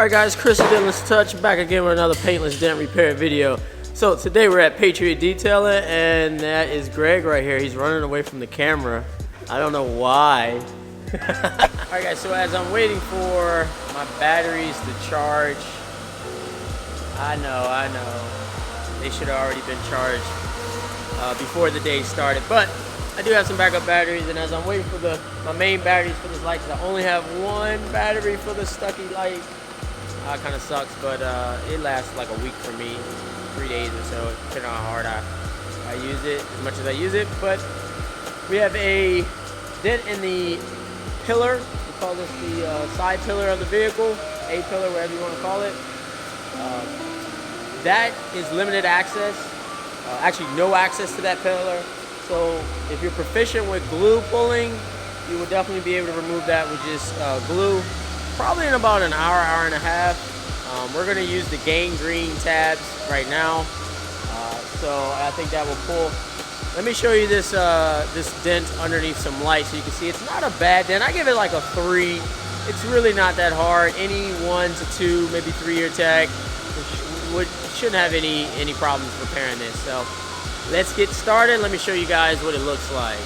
Alright guys, Chris of Dentless Touch back again with another paintless dent repair video. So today we're at Patriot Detailing, and that is Greg right here. He's running away from the camera. I don't know why. Alright guys, so as I'm waiting for my batteries to charge, I know. They should have already been charged before the day started. But I do have some backup batteries, and as I'm waiting for my main batteries for this light, because I only have one battery for the Stucky light. Kind of sucks, but it lasts like a week for me, 3 days or so, depending on how hard I use it, as much as I use it. But we have a dent in the pillar. We call this the side pillar of the vehicle, A-pillar, whatever you want to call it. That is limited access, actually no access to that pillar. So if you're proficient with glue pulling, you will definitely be able to remove that with just glue. Probably in about an hour, hour and a half. We're going to use the gangrene tabs right now, so I think that will pull. Let me show you this this dent underneath some light so you can see it's not a bad dent. I give it like a 3. It's really not that hard. Any 1 to 2, maybe 3-year tag shouldn't have any problems repairing this. So let's get started. Let me show you guys what it looks like.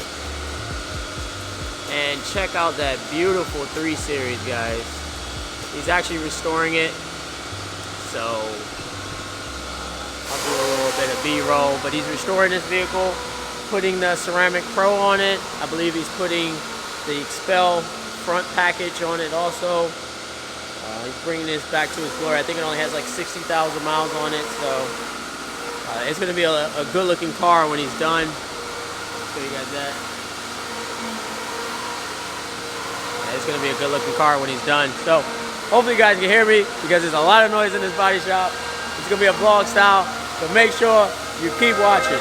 And check out that beautiful 3 Series, guys. He's actually restoring it, so I'll do a little bit of B-roll. But he's restoring this vehicle, putting the Ceramic Pro on it. I believe he's putting the Expel front package on it also. He's bringing this back to its glory. I think it only has like 60,000 miles on it, so it's going to be a good-looking car when he's done. I'll show you guys that. It's going to be a good looking car when he's done. So hopefully you guys can hear me, because there's a lot of noise in this body shop. It's going to be a vlog style, so make sure you keep watching.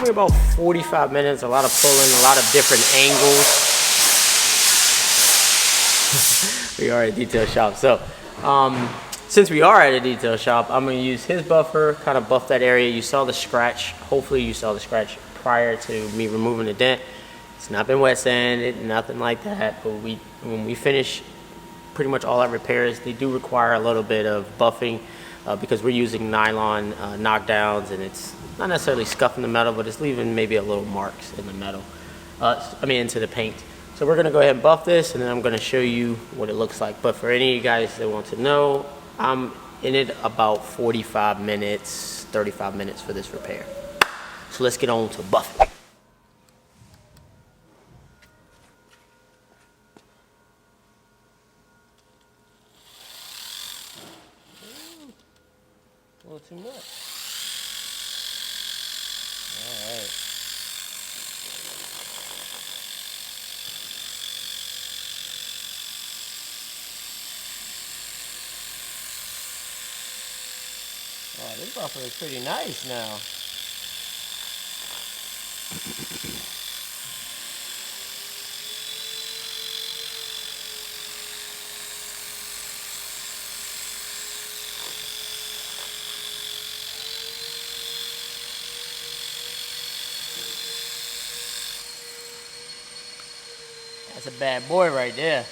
About 45 minutes, a lot of pulling, a lot of different angles. We are at a detail shop, so since we are at a detail shop, I'm going to use his buffer, kind of buff that area. You saw the scratch. Hopefully you saw the scratch prior to me removing the dent. It's not been wet sanded, nothing like that, but when we finish pretty much all our repairs, they do require a little bit of buffing because we're using nylon knockdowns, and it's not necessarily scuffing the metal, but it's leaving maybe a little marks in the metal, into the paint. So we're gonna go ahead and buff this, and then I'm gonna show you what it looks like. But for any of you guys that want to know, I'm in it about 45 minutes, 35 minutes for this repair. So let's get on to buffing. A little too much. Alright. Oh, this buffer is pretty nice now. That's a bad boy right there.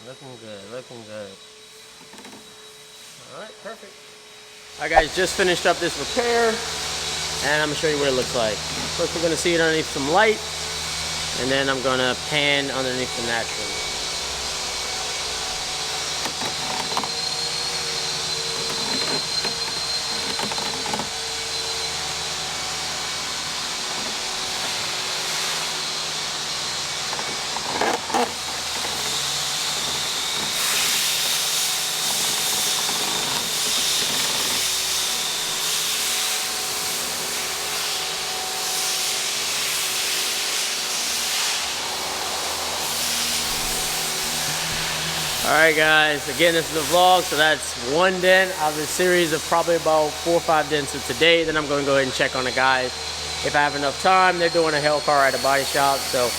Looking good, looking good. All right, perfect. All right, guys, just finished up this repair, and I'm gonna show you what it looks like. First, we're gonna see it underneath some light, and then I'm gonna pan underneath the natural. Alright guys, again this is the vlog, so that's one dent out of the series of probably about 4 or 5 dents of today. Then I'm going to go ahead and check on the guys. If I have enough time, they're doing a hell car at a body shop, so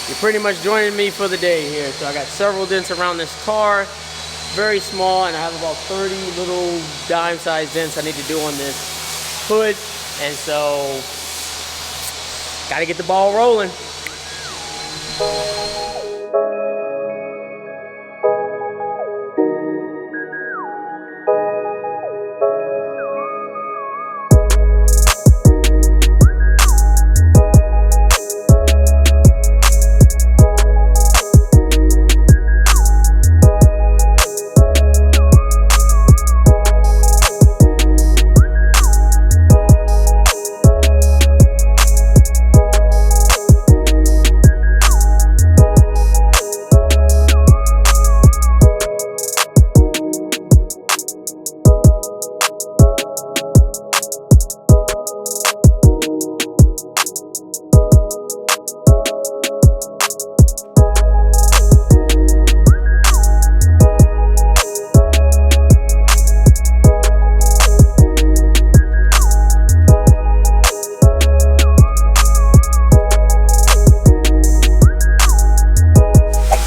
you're pretty much joining me for the day here. So I got several dents around this car, very small, and I have about 30 little dime-sized dents I need to do on this hood, and so gotta get the ball rolling.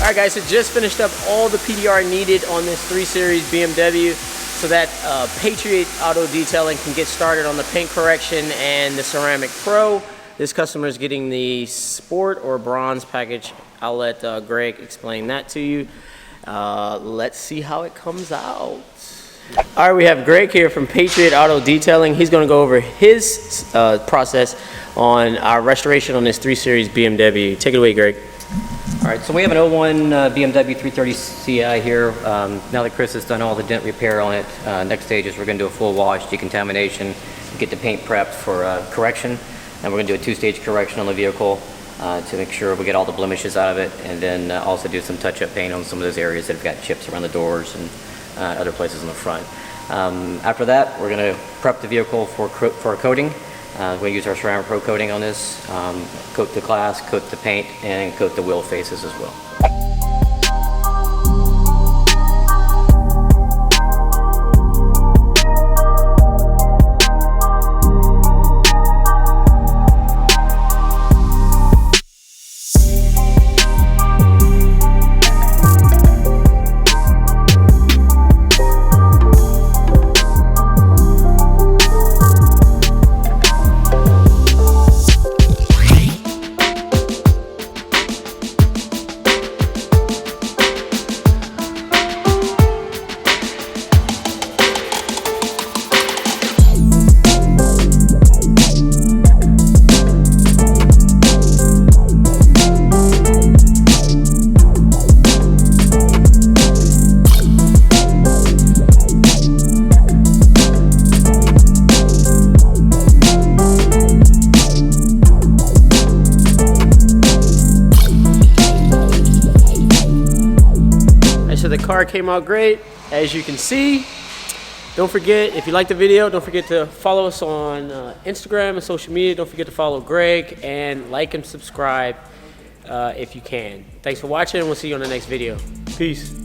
Alright guys, so just finished up all the PDR needed on this 3 Series BMW so that Patriot Auto Detailing can get started on the paint correction and the Ceramic Pro. This customer is getting the Sport or Bronze package. I'll let Greg explain that to you. Let's see how it comes out. Alright, we have Greg here from Patriot Auto Detailing. He's going to go over his process on our restoration on this 3 Series BMW. Take it away, Greg. All right, so we have an 01 BMW 330CI here. Now that Chris has done all the dent repair on it, next stage is we're going to do a full wash, decontamination, get the paint prepped for correction, and we're going to do a 2-stage correction on the vehicle to make sure we get all the blemishes out of it, and then also do some touch-up paint on some of those areas that have got chips around the doors and other places in the front. After that, we're going to prep the vehicle for a coating. We're going to use our Ceramic Pro coating on this, coat the glass, coat the paint, and coat the wheel faces as well. So the car came out great, as you can see. Don't forget, if you like the video, don't forget to follow us on Instagram and social media. Don't forget to follow Greg and like and subscribe if you can. Thanks for watching, and we'll see you on the next video. Peace.